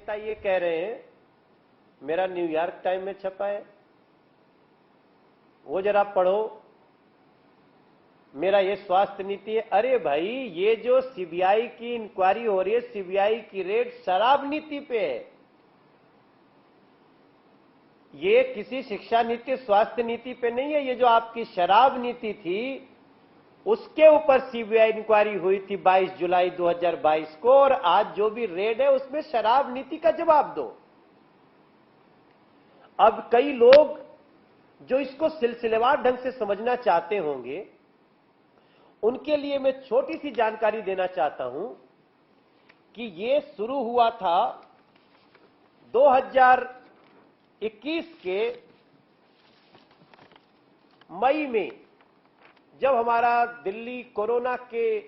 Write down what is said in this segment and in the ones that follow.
नेता ये कह रहे हैं, मेरा न्यूयॉर्क टाइम में छपा है, वो जरा पढ़ो, मेरा ये स्वास्थ्य नीति है। अरे भाई, ये जो सीबीआई की इंक्वायरी हो रही है, सीबीआई की रेड शराब नीति पे है। ये किसी शिक्षा नीति, स्वास्थ्य नीति पे नहीं है। ये जो आपकी शराब नीति थी, उसके ऊपर सीबीआई इंक्वायरी हुई थी 22 जुलाई 2022 को, और आज जो भी रेड है उसमें शराब नीति का जवाब दो। अब कई लोग जो इसको सिलसिलेवार ढंग से समझना चाहते होंगे, उनके लिए मैं छोटी सी जानकारी देना चाहता हूं कि ये शुरू हुआ था 2021 के मई में, जब हमारा दिल्ली कोरोना के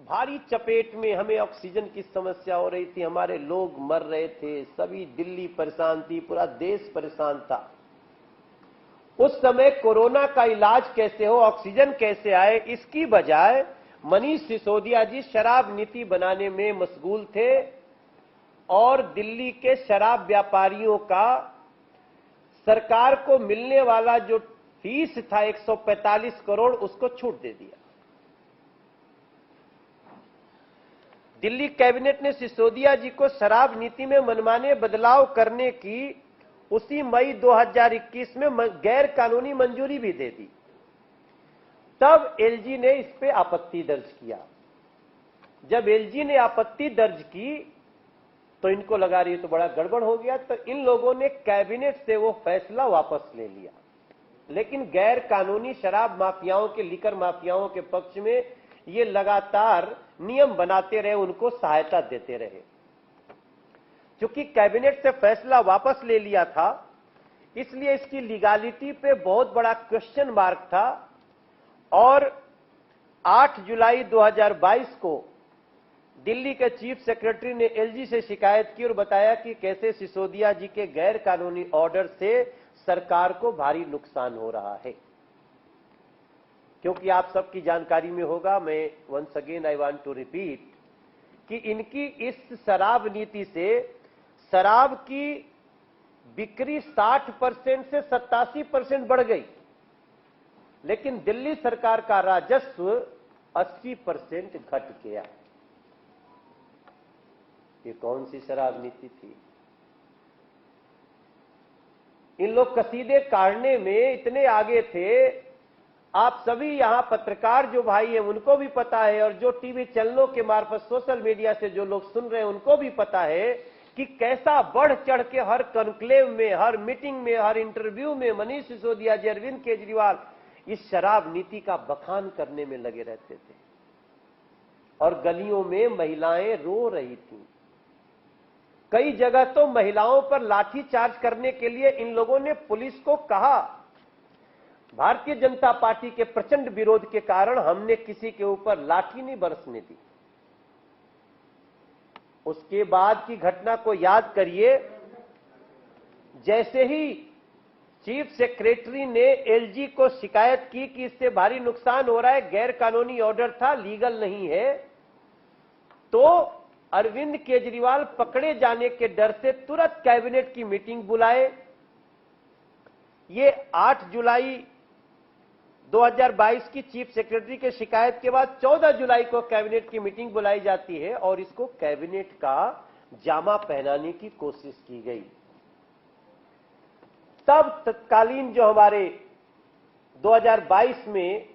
भारी चपेट में, हमें ऑक्सीजन की समस्या हो रही थी, हमारे लोग मर रहे थे, सभी दिल्ली परेशान थी, पूरा देश परेशान था। उस समय कोरोना का इलाज कैसे हो, ऑक्सीजन कैसे आए, इसकी बजाय मनीष सिसोदिया जी शराब नीति बनाने में मशगूल थे और दिल्ली के शराब व्यापारियों का सरकार को मिलने वाला जो फीस था 145 करोड़, उसको छूट दे दिया। दिल्ली कैबिनेट ने सिसोदिया जी को शराब नीति में मनमाने बदलाव करने की उसी मई 2021 में गैर कानूनी मंजूरी भी दे दी। तब एलजी ने इस पे आपत्ति दर्ज किया। जब एलजी ने आपत्ति दर्ज की तो इनको लगा रही तो बड़ा गड़बड़ हो गया, तो इन लोगों ने कैबिनेट से वो फैसला वापस ले लिया। लेकिन गैर कानूनी शराब माफियाओं के, लीकर माफियाओं के पक्ष में ये लगातार नियम बनाते रहे, उनको सहायता देते रहे। क्योंकि कैबिनेट से फैसला वापस ले लिया था, इसलिए इसकी लीगैलिटी पे बहुत बड़ा क्वेश्चन मार्क था। और 8 जुलाई 2022 को दिल्ली के चीफ सेक्रेटरी ने एलजी से शिकायत की और बताया कि कैसे सिसोदिया जी के गैर कानूनी ऑर्डर से सरकार को भारी नुकसान हो रहा है। क्योंकि आप सबकी जानकारी में होगा, मैं once again I want to repeat, कि इनकी इस शराब नीति से शराब की बिक्री 60% से 87% बढ़ गई, लेकिन दिल्ली सरकार का राजस्व 80% घट गया। ये कौन सी शराब नीति थी? इन लोग कसीदे काढ़ने में इतने आगे थे, आप सभी यहां पत्रकार जो भाई हैं उनको भी पता है, और जो टीवी चैनलों के मार्फत सोशल मीडिया से जो लोग सुन रहे हैं उनको भी पता है कि कैसा बढ़ चढ़ के हर कॉन्क्लेव में, हर मीटिंग में, हर इंटरव्यू में मनीष सिसोदिया जी, अरविंद केजरीवाल इस शराब नीति का बखान करने में लगे रहते थे। और गलियों में महिलाएं रो रही थीं। कई जगह तो महिलाओं पर लाठीचार्ज करने के लिए इन लोगों ने पुलिस को कहा। भारतीय जनता पार्टी के प्रचंड विरोध के कारण हमने किसी के ऊपर लाठी नहीं बरसने दी। उसके बाद की घटना को याद करिए। जैसे ही चीफ सेक्रेटरी ने एलजी को शिकायत की कि इससे भारी नुकसान हो रहा है, गैर कानूनी ऑर्डर था, लीगल नहीं है, तो अरविंद केजरीवाल पकड़े जाने के डर से तुरंत कैबिनेट की मीटिंग बुलाए। ये 8 जुलाई 2022 की चीफ सेक्रेटरी के शिकायत के बाद 14 जुलाई को कैबिनेट की मीटिंग बुलाई जाती है और इसको कैबिनेट का जामा पहनाने की कोशिश की गई। तब तत्कालीन जो हमारे 2022 में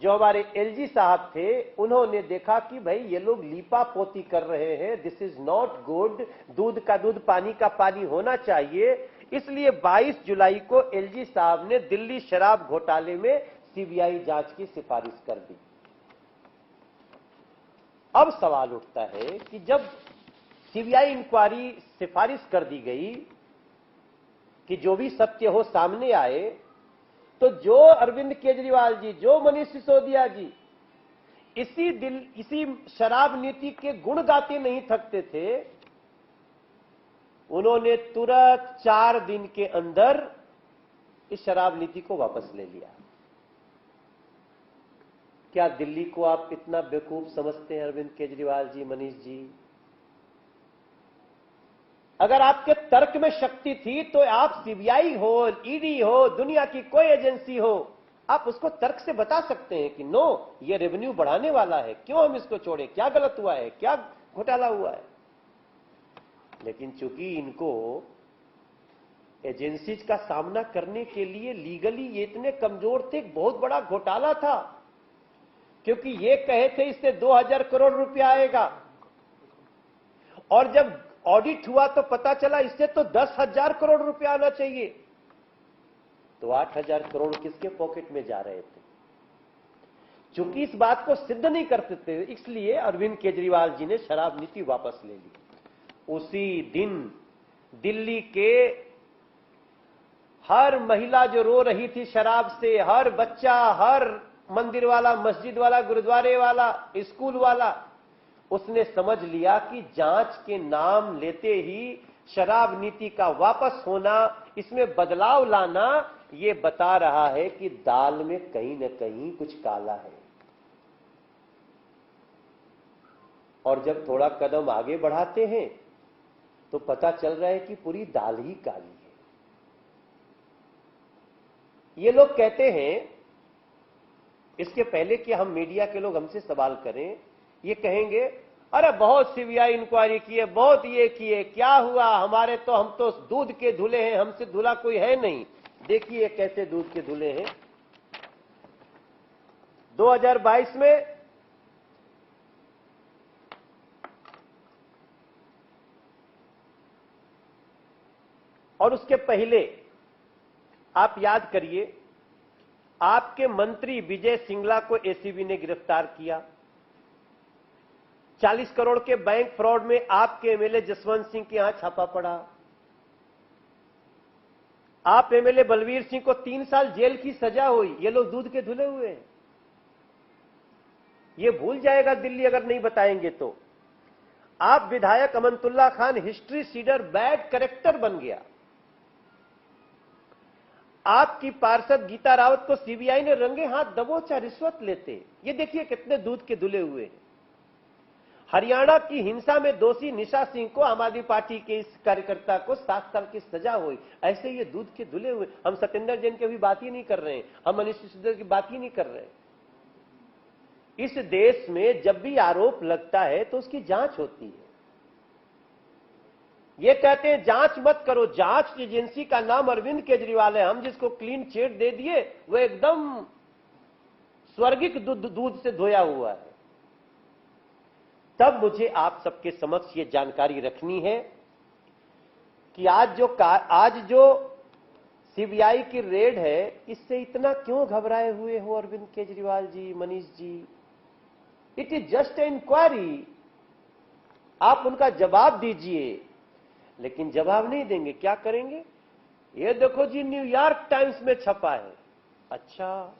जो हमारे एलजी साहब थे, उन्होंने देखा कि भाई ये लोग लीपा पोती कर रहे हैं, दिस इज नॉट गुड, दूध का दूध पानी का पानी होना चाहिए। इसलिए 22 जुलाई को एलजी साहब ने दिल्ली शराब घोटाले में सीबीआई जांच की सिफारिश कर दी। अब सवाल उठता है कि जब सीबीआई इंक्वायरी सिफारिश कर दी गई कि जो भी सत्य हो सामने आए, तो जो अरविंद केजरीवाल जी, जो मनीष सिसोदिया जी इसी शराब नीति के गुण गाते नहीं थकते थे, उन्होंने तुरंत 4 दिन के अंदर इस शराब नीति को वापस ले लिया। क्या दिल्ली को आप इतना बेवकूफ समझते हैं अरविंद केजरीवाल जी, मनीष जी? अगर आपके तर्क में शक्ति थी तो आप सीबीआई हो, ईडी हो, दुनिया की कोई एजेंसी हो, आप उसको तर्क से बता सकते हैं कि नो, ये रेवेन्यू बढ़ाने वाला है, क्यों हम इसको छोड़े, क्या गलत हुआ है, क्या घोटाला हुआ है। लेकिन चूंकि इनको एजेंसीज का सामना करने के लिए लीगली ये इतने कमजोर थे, बहुत बड़ा घोटाला था, क्योंकि ये कहे थे इससे 2000 करोड़ रुपया आएगा, और जब ऑडिट हुआ तो पता चला इससे तो 10,000 करोड़ रुपया आना चाहिए। तो 8,000 करोड़ किसके पॉकेट में जा रहे थे? चूंकि इस बात को सिद्ध नहीं करते थे, इसलिए अरविंद केजरीवाल जी ने शराब नीति वापस ले ली। उसी दिन दिल्ली के हर महिला जो रो रही थी शराब से, हर बच्चा, हर मंदिर वाला, मस्जिद वाला, गुरुद्वारे वाला, स्कूल वाला, उसने समझ लिया कि जांच के नाम लेते ही शराब नीति का वापस होना, इसमें बदलाव लाना, ये बता रहा है कि दाल में कहीं न कहीं कुछ काला है। और जब थोड़ा कदम आगे बढ़ाते हैं तो पता चल रहा है कि पूरी दाल ही काली है। ये लोग कहते हैं, इसके पहले कि हम मीडिया के लोग हमसे सवाल करें, ये कहेंगे अरे बहुत सीबीआई इंक्वायरी की है, बहुत ये किए, क्या हुआ, हमारे तो, हम तो दूध के धुले हैं, हमसे धुला कोई है नहीं। देखिए कैसे दूध के धुले हैं। 2022 में और उसके पहले आप याद करिए, आपके मंत्री विजय सिंगला को एसीबी ने गिरफ्तार किया। 40 करोड़ के बैंक फ्रॉड में आपके एमएलए जसवंत सिंह के यहां छापा पड़ा। आप एमएलए बलवीर सिंह को 3 साल जेल की सजा हुई। ये लोग दूध के धुले हुए हैं। ये भूल जाएगा दिल्ली अगर नहीं बताएंगे तो। आप विधायक Amanatullah Khan history sheeter bad character बन गया। आपकी पार्षद गीता रावत को सीबीआई ने रंगे हाथ दबोचा, रिश्वत लेते। ये देखिए कितने दूध के धुले हुए हैं। हरियाणा की हिंसा में दोषी निशा सिंह को, आम आदमी पार्टी के इस कार्यकर्ता को 7 साल की सजा हुई। ऐसे ये दूध के धुले हुए। हम सत्येंद्र जैन की भी बात ही नहीं कर रहे हैं, हम मनीष सिसोदिया की बात ही नहीं कर रहे हैं। इस देश में जब भी आरोप लगता है तो उसकी जांच होती है। ये कहते हैं जांच मत करो, जांच एजेंसी का नाम अरविंद केजरीवाल है। हम जिसको क्लीन चिट दे दिए वो एकदम स्वर्गिक दूध से धोया हुआ है। तब मुझे आप सबके समक्ष ये जानकारी रखनी है कि आज जो सीबीआई की रेड है, इससे इतना क्यों घबराए हुए हो Arvind Kejriwal ji, Manish ji? It is just a inquiry. आप उनका जवाब दीजिए, लेकिन जवाब नहीं देंगे। क्या करेंगे? ये देखो जी, न्यूयॉर्क टाइम्स में छपा है। अच्छा,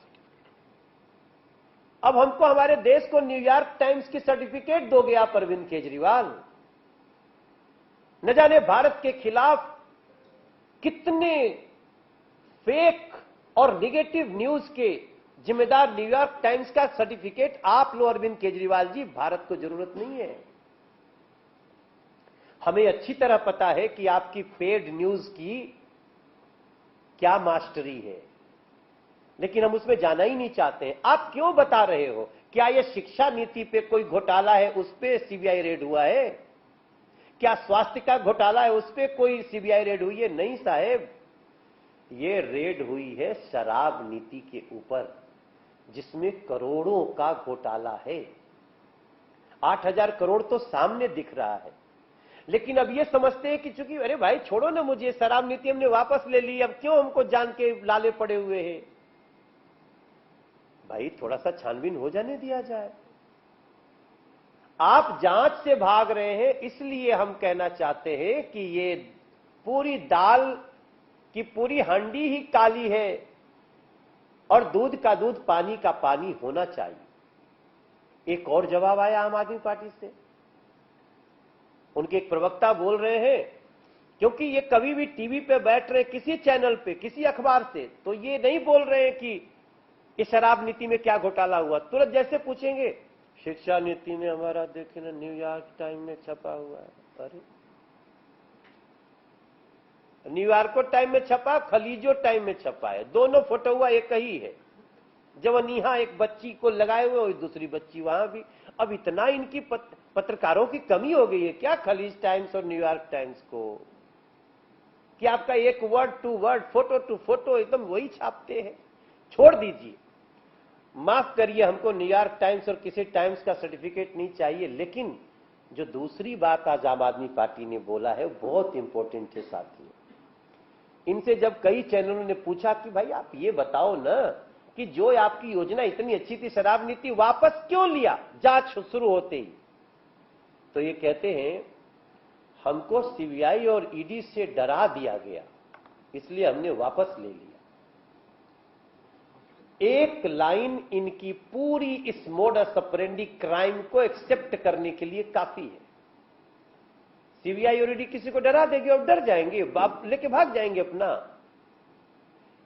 अब हमको, हमारे देश को न्यूयॉर्क टाइम्स की सर्टिफिकेट दोगे आप अरविंद केजरीवाल? न जाने भारत के खिलाफ कितने फेक और निगेटिव न्यूज के जिम्मेदार न्यूयॉर्क टाइम्स का सर्टिफिकेट आप लो अरविंद केजरीवाल जी। भारत को जरूरत नहीं है। हमें अच्छी तरह पता है कि आपकी पेड न्यूज की क्या मास्टरी है, लेकिन हम उसमें जाना ही नहीं चाहते हैं। आप क्यों बता रहे हो? क्या यह शिक्षा नीति पे कोई घोटाला है, उस पे सीबीआई रेड हुआ है? क्या स्वास्थ्य का घोटाला है, उस पे कोई सीबीआई रेड हुई है? नहीं साहेब, ये रेड हुई है शराब नीति के ऊपर, जिसमें करोड़ों का घोटाला है। 8,000 करोड़ तो सामने दिख रहा है, लेकिन अब ये समझते हैं कि चूंकि अरे भाई छोड़ो ना, मुझे शराब नीति हमने वापस ले ली, अब क्यों हमको जान के लाले पड़े हुए हैं? भाई थोड़ा सा छानबीन हो जाने दिया जाए। आप जांच से भाग रहे हैं, इसलिए हम कहना चाहते हैं कि ये पूरी दाल की पूरी हांडी ही काली है और दूध का दूध, पानी का पानी होना चाहिए। एक और जवाब आया आम आदमी पार्टी से। उनके एक प्रवक्ता बोल रहे हैं, क्योंकि ये कभी भी टीवी पे बैठ रहे, किसी चैनल पे, किसी अखबार से, तो ये नहीं बोल रहे हैं कि इस शराब नीति में क्या घोटाला हुआ। तुरंत जैसे पूछेंगे शिक्षा नीति में हमारा देखे ना न्यूयॉर्क टाइम में छपा हुआ है। अरे न्यूयॉर्को टाइम में छपा, खलीजो टाइम में छपा है, दोनों फोटो हुआ एक ही है। जब यहाँ एक बच्ची को लगाए हुए और दूसरी बच्ची वहां भी। अब इतना इनकी पत्रकारों की कमी हो गई है क्या खलीज टाइम्स और न्यूयॉर्क टाइम्स को, कि आपका एक word to word, photo to photo एकदम वही छापते हैं। छोड़ दीजिए, माफ करिए, हमको न्यूयॉर्क टाइम्स और किसी टाइम्स का सर्टिफिकेट नहीं चाहिए। लेकिन जो दूसरी बात आज आम आदमी पार्टी ने बोला है वो बहुत इंपॉर्टेंट है साथियों। इनसे जब कई चैनलों ने पूछा कि भाई आप ये बताओ ना कि जो आपकी योजना इतनी अच्छी थी शराब नीति, वापस क्यों लिया जांच शुरू होते ही, तो ये कहते हैं हमको सीबीआई और ईडी से डरा दिया गया इसलिए हमने वापस ले लिया। एक लाइन इनकी पूरी इस मोडस ऑपरेंडी क्राइम को एक्सेप्ट करने के लिए काफी है। सीबीआई और ईडी किसी को डरा देगी और डर जाएंगे, बाप लेके भाग जाएंगे अपना।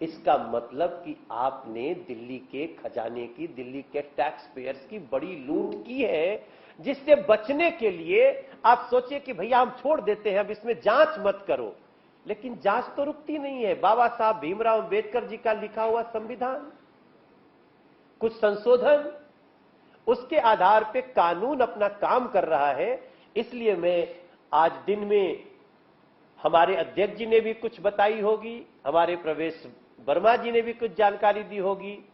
इसका मतलब कि आपने दिल्ली के खजाने की, दिल्ली के टैक्स पेयर्स की बड़ी लूट की है, जिससे बचने के लिए आप सोचिए कि भैया हम छोड़ देते हैं, अब इसमें जांच मत करो। लेकिन जांच तो रुकती नहीं है। बाबा साहब भीमराव अंबेडकर जी का लिखा हुआ संविधान, कुछ संशोधन, उसके आधार पे कानून अपना काम कर रहा है। इसलिए मैं आज दिन में हमारे अध्यक्ष जी ने भी कुछ बताई होगी, हमारे प्रवेश वर्मा जी ने भी कुछ जानकारी दी होगी।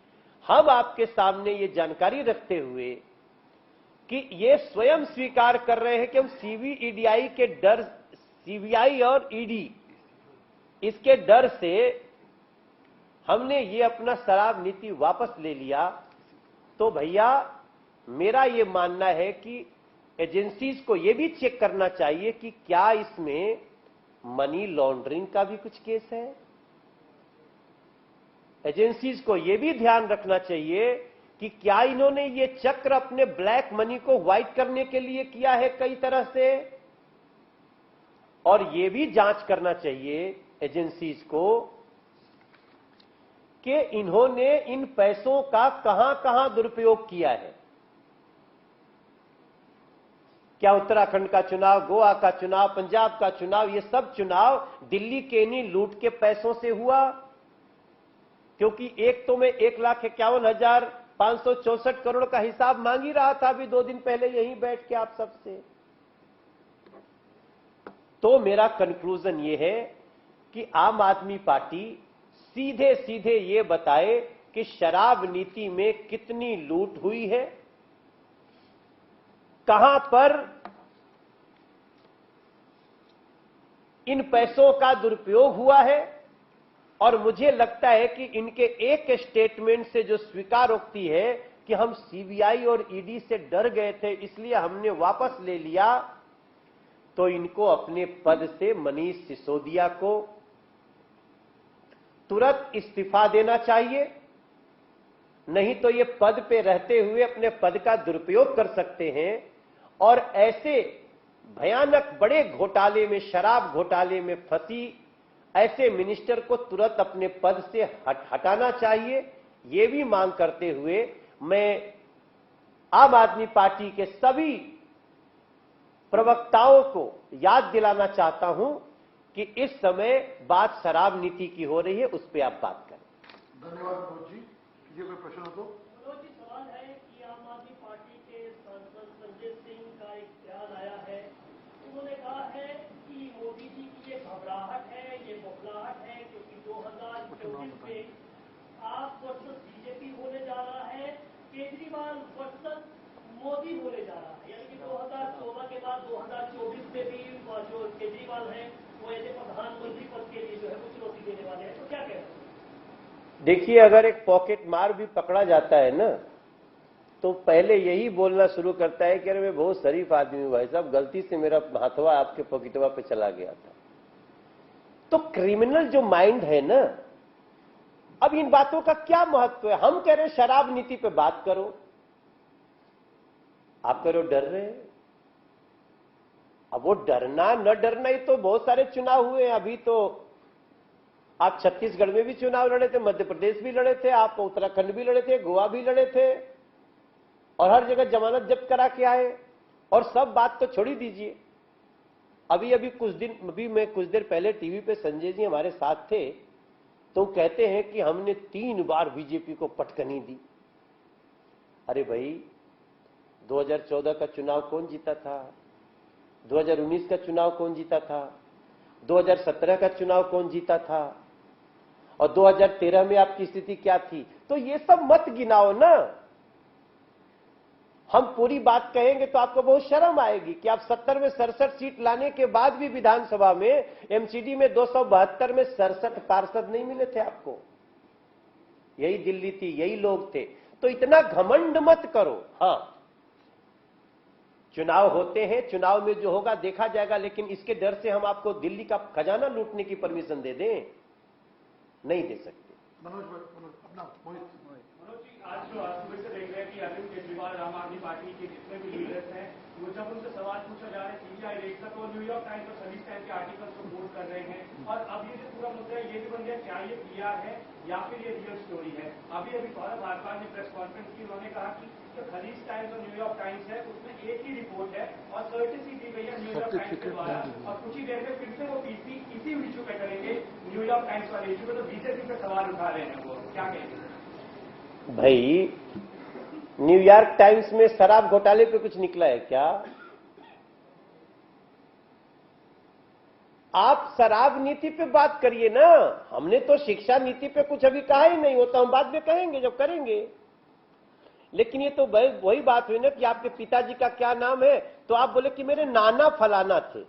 हम आपके सामने ये जानकारी रखते हुए कि ये स्वयं स्वीकार कर रहे हैं कि हम सीबीईडीआई के डर, सीबीआई और ईडी इसके डर से हमने ये अपना शराब नीति वापस ले लिया। तो भैया मेरा ये मानना है कि एजेंसीज को ये भी चेक करना चाहिए कि क्या इसमें मनी लॉन्ड्रिंग का भी कुछ केस है। एजेंसीज को यह भी ध्यान रखना चाहिए कि क्या इन्होंने ये चक्र अपने ब्लैक मनी को व्हाइट करने के लिए किया है कई तरह से, और यह भी जांच करना चाहिए एजेंसीज को कि इन्होंने इन पैसों का कहां कहां दुरुपयोग किया है। क्या उत्तराखंड का चुनाव, गोवा का चुनाव, पंजाब का चुनाव, ये सब चुनाव दिल्ली के इन्हीं लूट के पैसों से हुआ? क्योंकि एक तो मैं 1,51,564 करोड़ का हिसाब मांग ही रहा था अभी 2 दिन पहले यहीं बैठ के आप सबसे। तो मेरा कंक्लूजन ये है कि आम आदमी पार्टी सीधे सीधे ये बताए कि शराब नीति में कितनी लूट हुई है, कहां पर इन पैसों का दुरुपयोग हुआ है। और मुझे लगता है कि इनके एक स्टेटमेंट से जो स्वीकारोक्ति है कि हम सीबीआई और ईडी से डर गए थे इसलिए हमने वापस ले लिया, तो इनको अपने पद से मनीष सिसोदिया को तुरंत इस्तीफा देना चाहिए, नहीं तो ये पद पे रहते हुए अपने पद का दुरुपयोग कर सकते हैं और ऐसे भयानक बड़े घोटाले में, शराब घोटाले में फंसी ऐसे मिनिस्टर को तुरंत अपने पद से हटाना चाहिए। ये भी मांग करते हुए मैं आम आदमी पार्टी के सभी प्रवक्ताओं को याद दिलाना चाहता हूं कि इस समय बात शराब नीति की हो रही है, उस पर आप बात करें। धन्यवाद मनोज जी। ये कोई प्रश्न हो तो? मनोज जी, सवाल है कि आम आदमी पार्टी के सांसद संजय सिंह का एक बयान आया है, उन्होंने कहा है कि मोदी जी की ये घबराहट है, ये बौखलाहट है क्योंकि 2024 में आप वर्सेस बीजेपी होने जा रहा है, केजरीवाल वर्सेस मोदी होने जा रहा है, यानी कि 2016 के बाद 2024 में भी जो केजरीवाल है वो ऐसे प्रधानमंत्री पद के लिए जो है वो चुनौती देने वाले हैं। तो क्या कह रहे हैं? देखिए, अगर एक पॉकेट मार भी पकड़ा जाता है ना तो पहले यही बोलना शुरू करता है कि अरे मैं बहुत शरीफ आदमी हूं भाई साहब, गलती से मेरा हाथवा आपके पॉकेटवा पे चला गया था। तो क्रिमिनल जो माइंड है ना, अब इन बातों का क्या महत्व है? हम कह रहे हैं शराब नीति पे बात करो, आप कह रहे हो डर रहे हैं। अब वो डरना न डरना ही तो बहुत सारे चुनाव हुए हैं। अभी तो आप छत्तीसगढ़ में भी चुनाव लड़े थे, मध्य प्रदेश भी लड़े थे, आप उत्तराखंड भी लड़े थे, गोवा भी लड़े थे और हर जगह जमानत जब्त करा के आए। और सब बात तो छोड़ ही दीजिए, अभी मैं कुछ देर पहले टीवी पे संजय जी हमारे साथ थे, तो कहते हैं कि हमने 3 बार बीजेपी को पटकनी दी। अरे भाई, 2014 का चुनाव कौन जीता था? 2019 का चुनाव कौन जीता था? 2017 का चुनाव कौन जीता था? और 2013 में आपकी स्थिति क्या थी? तो ये सब मत गिनाओ ना। हम पूरी बात कहेंगे तो आपको बहुत शर्म आएगी कि आप 70 में 67 सीट लाने के बाद भी विधानसभा में एमसीडी में 272 में 67 पार्षद नहीं मिले थे आपको। यही दिल्ली थी, यही लोग थे। तो इतना घमंड मत करो। हां, चुनाव होते हैं, चुनाव में जो होगा देखा जाएगा, लेकिन इसके डर से हम आपको दिल्ली का खजाना लूटने की परमिशन दे दें? नहीं दे सकते। मनोज भाई, अपना मोहित। मनोज जी, आज जो सुबह से देख रहे हैं कि अरविंद केजरीवाल आम आदमी पार्टी के जितने भी लीडर्स हैं, वो जब उनसे सवाल पूछा जा रहा है सीबीआई रेड का, तो न्यूयॉर्क टाइम्स और सभी टाइम के आर्टिकल्स को कोट कर रहे हैं। और अब ये जो पूरा मुद्दा है ये भी बन गया, क्या ये पीआर है या फिर ये रियल स्टोरी है? अभी सौरभ भार्गव ने प्रेस कॉन्फ्रेंस की, उन्होंने कहा कि जो खलीज टाइम्स और न्यूयॉर्क टाइम्स है उसमें एक ही रिपोर्ट है और सर्टिफिकेट दी गई है न्यूयॉर्क टाइम्स के द्वारा। और कुछ ही देर में फिर से वो इसी इशू पे करेंगे, न्यूयॉर्क टाइम्स वाले इशू पे। तो बीजेपी पे सवाल उठा रहे हैं, वो क्या कहेंगे? भाई, न्यूयॉर्क टाइम्स में शराब घोटाले पे कुछ निकला है क्या? आप शराब नीति पे बात करिए ना। हमने तो शिक्षा नीति पे कुछ अभी कहा ही नहीं, वो तो हम बाद में कहेंगे जब करेंगे। लेकिन ये तो वही बात हुई ना कि आपके पिताजी का क्या नाम है, तो आप बोले कि मेरे नाना फलाना थे।